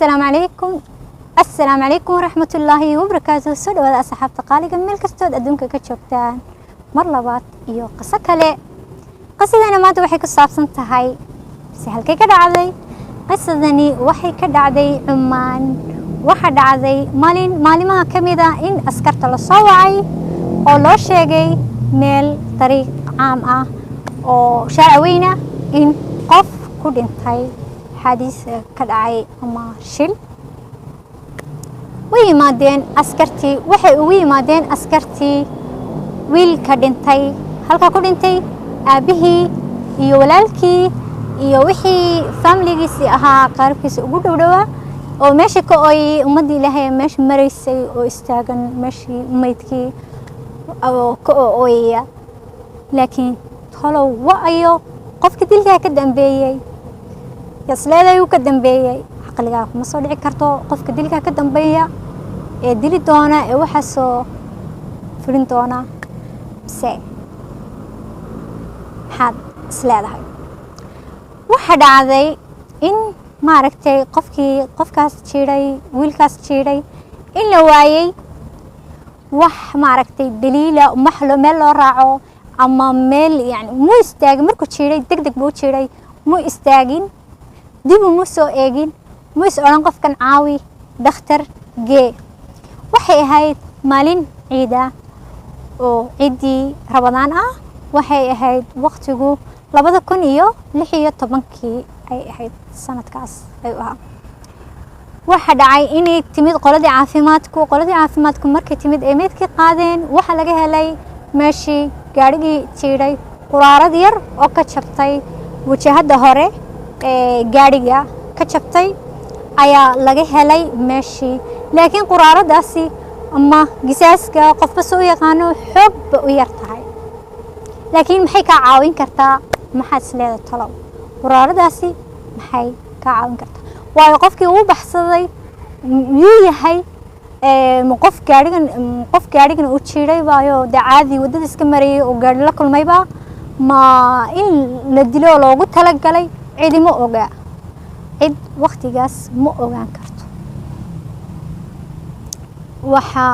السلام عليكم ورحمة الله وبركاته. سو dhawaada asxaabta qaaliga meel kastood adduunka ka joogtaan mar labaad iyo qiso kale. qisadana maanta waxay ku saabsan tahay halkay ka dhacday. qisadani waxay ka dhacday Cumaan. waxa dhacday maalimaha kamid ah in askarta la soo wacay oo loo sheegay meel dariiq caam ah oo shaac weyn ah in qof ku dhintay xadiis ka dhacay ama shil. way yimaadeen askartii waxay ugu yimaadeen askartii wiilka dhintay halka ku dhintay aabihii iyo walaalkii iyo wixii familigiisii ahaa qaarkiisa ugu dhowdhawaa oo meesha ka ooyay ummadii Ilaahay meesha maraysay oo istaagan meeshii maydkii oo ka ooyaya. laakiin tolo waayo qofka dilka ka dambeeyay yasleeday uu ka dambeeyay aqliga kuma soo dhici karto qofka dilka ka dambeeya ee dili doona ee waxa soo fulin doona se had isleedahay. waxa dhacday in maaragtay qofkaas jiray wiilkaas jiray in la waayay wax maaragtay daliila maxlo meel loo raaco ama meel yani mu istaagin markuu jiray degdeg buu jiray mu istaagin dib mu soo eegin mu is oran qofkan caawi dhakhtar gee. waxay ahayd maalin ciida oo ciidii Ramadaan ah. waxay ahayd waqtigu 2016 ay ahayd sanadkaas ay ahaa. waxa dhacay inay timid qoladii caafimaadku markay timid ee meedkii qaadeen waxa laga helay meeshii gaarigii jiray quraarad yar oo ka jabtay wajahada hore ee gaariga ka jabtay ayaa laga helay meeshii. laakiin quraaradaasi ama gisaaska qofba soo yaqaano xoog ba u yar tahay. laakiin maxay ka caawin kartaa maxaad isleedahay talow quraaradaasi maxay ka caawin kartaa waayo qofkii uu baxsaday miyuu yahay qof gaarigan uu jiray waayo caadi wadada iska marayay oo gaari la kulmayba ma in la dilo loogu talagalay cidimo ogaa cid waqtigaas ma ogaan karto. waxa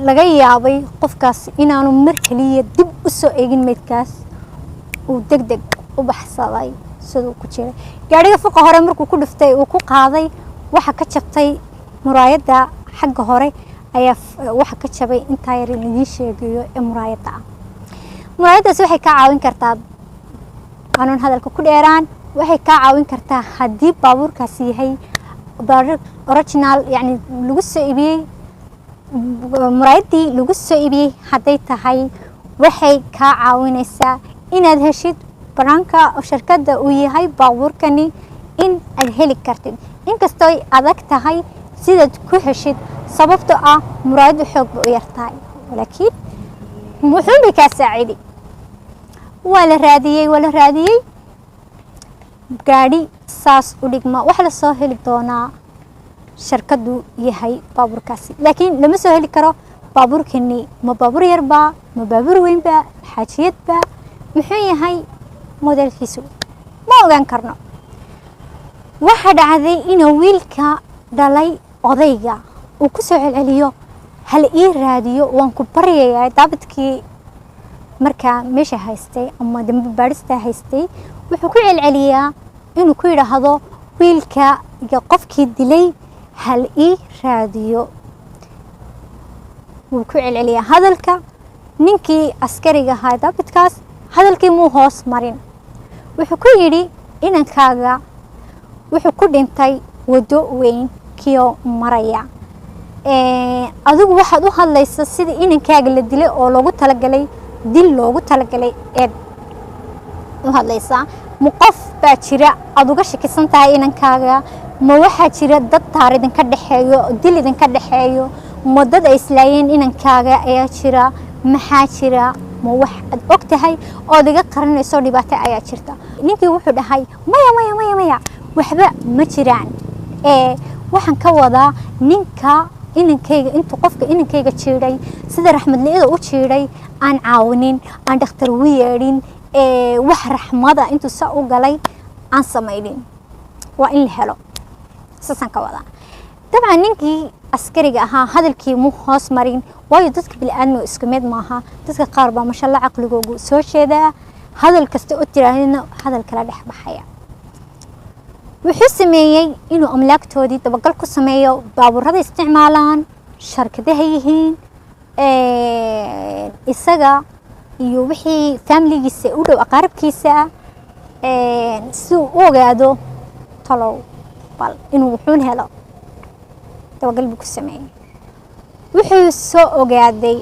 laga yaabay qofkaas inaanu mar kaliya dib u soo eegin meedkaas uu degdeg u baxsaday sidoo ku jiray gaariga fuqa hore markuu ku dhiftay uu ku qaaday waxa ka jabtay muraayada xagga hore ayaa waxa ka jabay inta yar lagu sheegayo ee muraayada ah. muraayadaas waxay ka caawin kartaa aanun hadalka ku dheeraan waxay ka caawin kartaa haddii baabuurkaasi yahay baabuur original yani lagu soo iibiyay muraayadii lagu soo iibiyay hadday tahay waxay ka caawinaysaa inaad heshid baraanka shirkadda uu yahay baabuurkani in aad heli kartid inkastoo ay adag tahay sidaad ku heshid sababtoo ah muraayadu xoog u yartahay. laakiin wuxuu bay ka saaciday wala raadiyay gaari saas u dhigma wax la soo heli doonaa shirkadu yahay baabuurkaasi. laakiin lama soo heli karo baabuurkani ma baabuur yarba ma baabuur weynba xaajiyadba muxuu yahay modelkiisu ma ogaan karno. waxa dhacday in wiilka dhalay odayga uu ku soo celceliyo hal ii raadiyo waan ku baryayaa daabadkii marka meesha haystay ama dambi baarista haystay wuxuu ku celceliyaa inuu ku yiraahdo wiilka iyo qofkii dilay hal ii raadiyo. wuu ku celceliyaa hadalka ninkii askariga ahaa daabadkaas hadalkii muu hoos marin. wuxuu ku yiri inankaaga wuxuu ku dhintay wado weyn kiyo maraya adigu waxaad u hadlaysaa sida inankaaga la dilay oo loogu talagalay ee u hadlaysaa ma qof baa jira aad uga shakisan tahay inankaaga ma waxa jira dad taaridan ka dhaxeeyo dilidan ka dhaxeeyo ma dad ay islaayeen inankaaga ayaa jira maxaa jira ma wax aad og tahay oo diga qaranayso dhibaato ayaa jirta. ninkii wuxuu dhahay maya waxba ma jiraan waxaan ka wadaa ninka inankayga intuu qofka inankayga jiray sida raxmad leedo u jiray aan caawinin aan dhakhtar u yeedhin wax raxmada intuu sa u galay aan sameeynin waa in la helo sasan ka wada. طبعا ninkii askariga ahaa hadalkii mu hoos marin waayo dadka bil'aadmo isku mid maaha dadka qaar baa masha Allah aqligoogu soo sheedaa hadal kasta oo tiraahayna hadal kala dhex baxaya wuxuu sameeyay inuu amlaaktoodii dabagal ku sameeyo baabuurada isticmaalaan shirkadaha yihiin isaga iyo wixii family-giisa u dhow aqaaribkiisa si uu ogaado talow bal inuu wuxuun helo dabagal buu ku sameeyay wuxuu soo ogaaday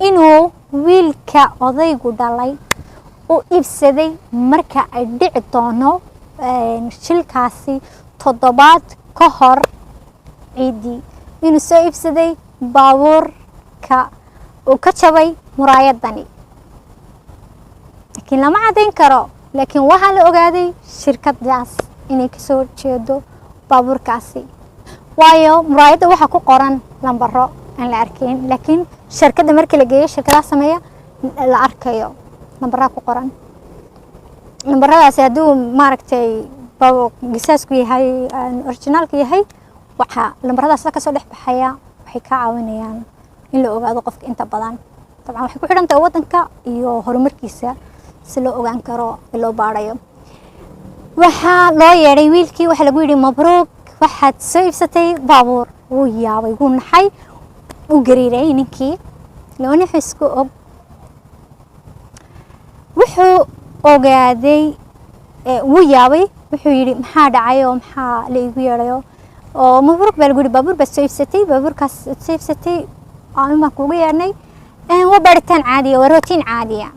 inuu wiilka odaygu dhalay oo iibsaday marka ay dhici doono shilkaasi 7 ka hor ciidii inuu soo iibsaday baabuurka oo ka jabay muraayadani laakiin lama cadeyn karo laakiin waxa la ogaaday shirkadaas inay ka soo jeedo baabuurkaasi waayo muraayada waxa ku qoran lambaro aan la arkin laakiin shirkada markii la geeyo shirkadaha sameeya la arkayo lambaraha ku qoran lambaradaas haduu maaragtay gisaasku yahay originalku yahay waxa lambaradaas ka soo dhex baxaya waxay ka caawinayaan in la ogaado qofka inta badan طبعا waxay ku xidhantahay wadanka iyo horumarkiisa si loo ogaan karo loo baarayo waxa loo yeeray wiilkii waxa lagu yiri mabruuk waxaad soo iibsatay baabuur uu yaabay uu naxay uu gariiray ninkii loona xisku og wuxuu ogaaday uu yaabay wuxuu yiri maxaa dhacay oo maxaa la igu yeerayo oo mabruuk baa lagu yiri baabuur baa soo iibsatay baabuurkaas soo iibsatay aan ma kugu yeernay وبرتين عادية وروتين عادية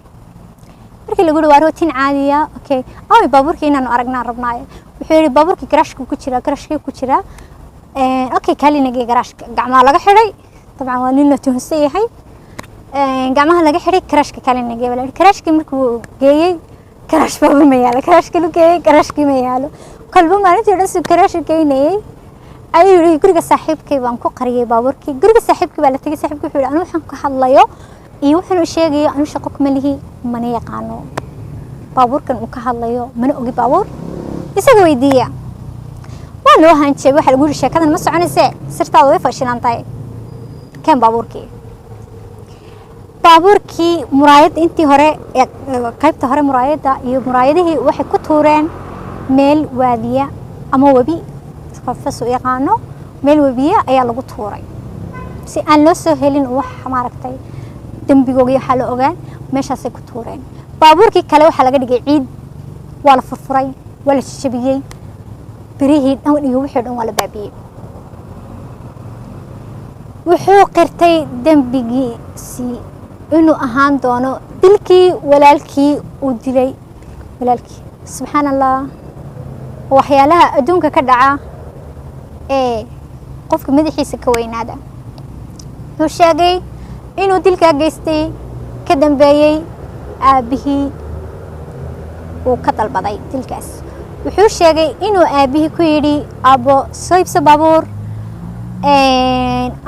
markii lagu dhawaaro routine caadiya okay ay baabuurkii inaan aragnaa rabnaa wuxuu yiri baabuurkii garashka ku jira okay kaalinagii garashka gacmaha laga xiray طبعا waa nin la tuhsan yahay gacmaha laga xiray garashka kaalinagii wala garashkii markuu geeyay garash baabuur ma yaalo garashkii lu geeyay garashkii ma yaalo qalbo maalintii dhasu garash geynay ayuu yiri guriga saaxiibkay baan ku qariyay baabuurkii guriga saaxiibkii baa la tagay saaxiibkii wuxuu yiri anu waxaan ka hadlayo iyo wuxuu sheegay anu shaqo kuma lihi mana yaqaano baabuurkan uu ka hadlayo mana ogi baabuur isaga weydiiya waa loo hanjay waxa lagu yiri sheekadan ma soconayse sirtaadu way fashilantay kan baabuurkii muraayad intii hore qaybta hore muraayada iyo muraayadihii waxay ku tuureen meel waadiya ama wabi qofso yaqaano meel wabiya ayaa lagu tuuray si aan loo soo helin wax maaragtay dambigooga waxa la ogaan meeshaas ay ku tuureen baabuurkii kale waxa laga dhigay ciid waa la furfuray waa la jabiyay birihii dhan iyo wixii dhan waa la baabiyay wuxuu qirtay dambigiisi inuu ahaan doono dilkii walaalkii uu dilay walaalkii subxaanallah waxyaalaha adduunka ka dhaca qofka madaxiisa ka weynaada wuxuu sheegay inuu dilka geystay ka dambeeyay aabihii uu ka dalbaday dilkaas wuxuu sheegay inuu aabihii ku yiri abo soo iibso baabuur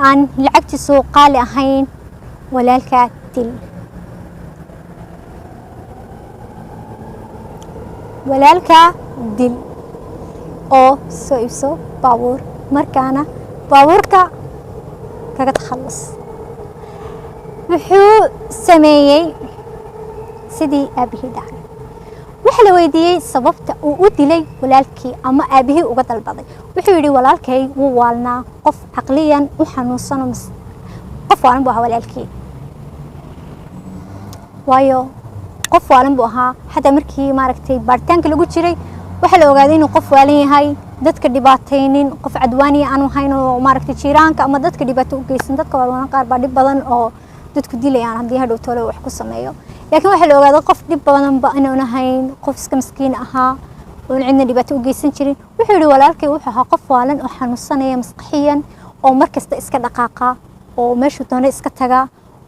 aan lacagtiisu qaali ahayn walaalka dil walaalka dil oo soo iibso baabuur markaana baabuurka kaga takhalas wuxuu sameeyay sidii aabihii dhacay waxa la weydiiyay sababta uu u dilay walaalkii ama aabihii uga dalbaday wuxuu yiri walaalkay wuu waalnaa qof aqliyan u xanuunsan qof waalan buu ahaa walaalkii waayo qof waalan buu ahaa hada markii maaragtay baaritaanka lagu jiray waxa la ogaaday inuu qof waalan yahay dadka dhibaataynin qof cadwaani aan ahayn oo maaragtay jiiraanka ama dadka dhibaato u geysan dadka waalan qaar baa dhib badan oo dadku dilayaan hadii hadhow toole wax ku sameeyo laakiin waxa la ogaaday qof dhib badan ba inuu ahayn qof iska miskiin ahaa oo cidna dhibaato u geysan jirin wuxuu yiri walaalkay wuxuu ahaa qof waalan oo xanuunsanaya maskaxiyan oo markasta iska dhaqaaqa oo meeshu doonay iska taga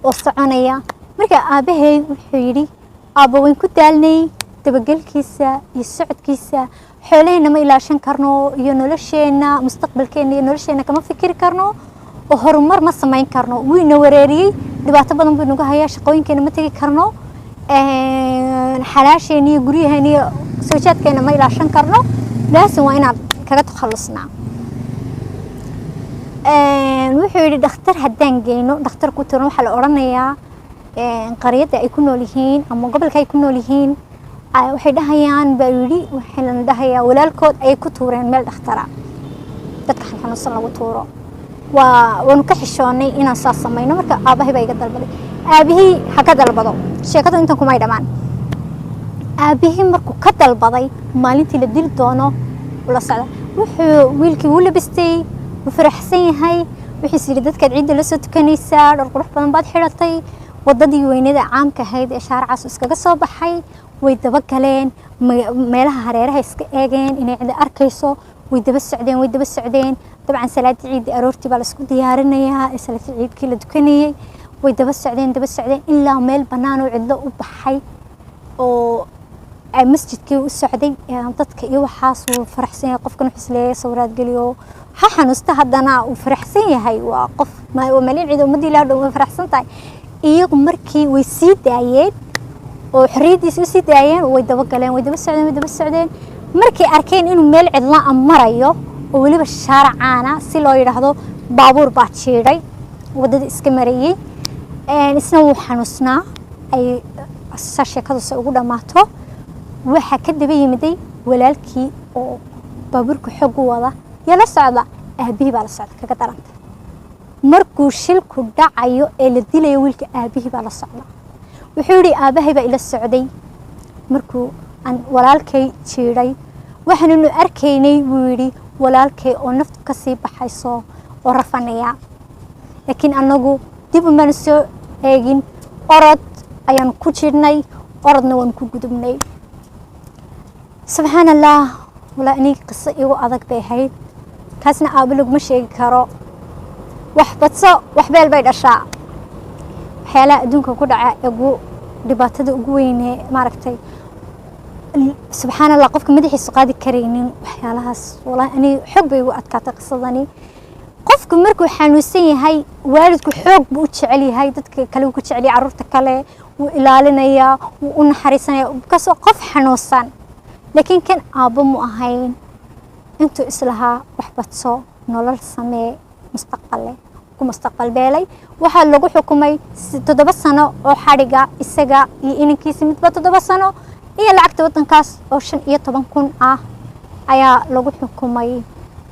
oo soconaya marka aabahay wuxuu yiri aaba weyn ku daalnay dabagalkiisa iyo socodkiisa xoolaheena ma ilaashan karno iyo nolosheena mustaqbalkeena iyo nolosheena kama fikir karno oo horumar ma sameyn karno wiina wareeriyay dhibaato badan buu nagu hayaa shaqooyinkeena ma tagi karno xalaasheena iyo guryaheena iyo soojaadkeena ma ilaashan karno laasin waa inaan kaga takhalusnaa wuxuu yidhi dhakhtar haddaan geyno dhakhtar ku tiran waxaa la odhanayaa qaryadda ay ku nool yihiin ama gobolka ay ku nool yihiin waxay dhahayaan baa yidhi waxayna dhahayaa walaalkood ayay ku tuureen meel dhakhtara dadka xanuunsan lagu tuuro waanu ka xishoonnay inaan saas samayno marka aabbahay baa iga dalbaday aabihii ha ka dalbado sheekadu intan kumay dhammaan aabihii markuu ka dalbaday maalintii la dili doono ula socda wuxuu wiilkii wuu labistay wuu faraxsan yahay wuxuu is yidhi dadkaad ciidda la soo tukanaysaa dhar qurux badan baad xidhatay waddadii weynada caamka ahayd ee shaaracaas iskaga soo baxay way daba galeen meelaha hareeraha iska eegeen inay cidi arkayso way daba socdeen dabcan salaadii ciidda aroortii baa la isku diyaarinayaa ee salaadii ciidkii la tukanayay way daba socdeen ilaa meel bannaan oo cidlo u baxay oo masjidkii u socday dadka iyo waxaas uu faraxsan yahay qofkan wuxuu isleeyahay sawiraad geliyo ha xanuusta haddana uu faraxsan yahay waa qof malin ciid ummadii ilaa dhow way faraxsan tahay iyagu markii way sii daayeen oo xorriyadiisa u sii daayeen way daba galeen way daba socdeen markay arkeen inuu meel cidla marayo oo weliba shaaracaana si loo yidhaahdo baabuur baa jiidhay waddada iska marayay isna wuu xanuusnaa ay sheekadusa ugu dhammaato waxaa ka daba yimiday walaalkii oo baabuurka xoog u wada yaa la socda aabihii baa la socda kaga daranta markuu shilku dhacayo ee la dilayo wiilka aabihii baa la socda wuxuu yidhi aabbahay baa ila socday markuu aan walaalkay jiidhay waxaanunu arkaynay buu yidhi walaalkay oo naftu ka sii baxayso oo rafanaya laakiin annagu dib umaanu soo eegin orod ayaan ku jirnay orodna waan ku gudubnay subxaan allah walaa aniga qiso igu adag bay ahayd kaasna aabbo laguma sheegi karo wax badso wax beel bay dhashaa waxyaalaha adduunka ku dhaca ugu dhibaatada ugu weyne maaragtay subxaan allah qofka madaxiisu qaadi karaynin waxyaalahaas walaa aniga xoog bay igu adkaatay qisadani qofku markuu xanuunsan yahay waalidku xoog buu u jecel yahay dadka kale wuu ku jecel yahay carruurta kale wuu ilaalinayaa wuu u naxariisanayaa kasoo qof xanuunsan laakiin kan aabbo mu ahayn intuu islahaa wax badso nolol samee mustaqbale ku mustaqbal beelay waxaa lagu xukumay 7 sano oo xadhiga isaga iyo inankiisa midba 7 sano iyo lacagta waddankaas oo 15,000 ah ayaa lagu xukumay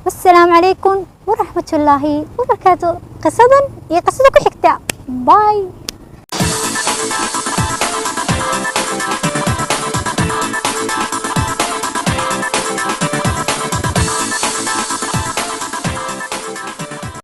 والسلام عليكم ورحمة الله وبركاته قصدا يقصدك حكتا باي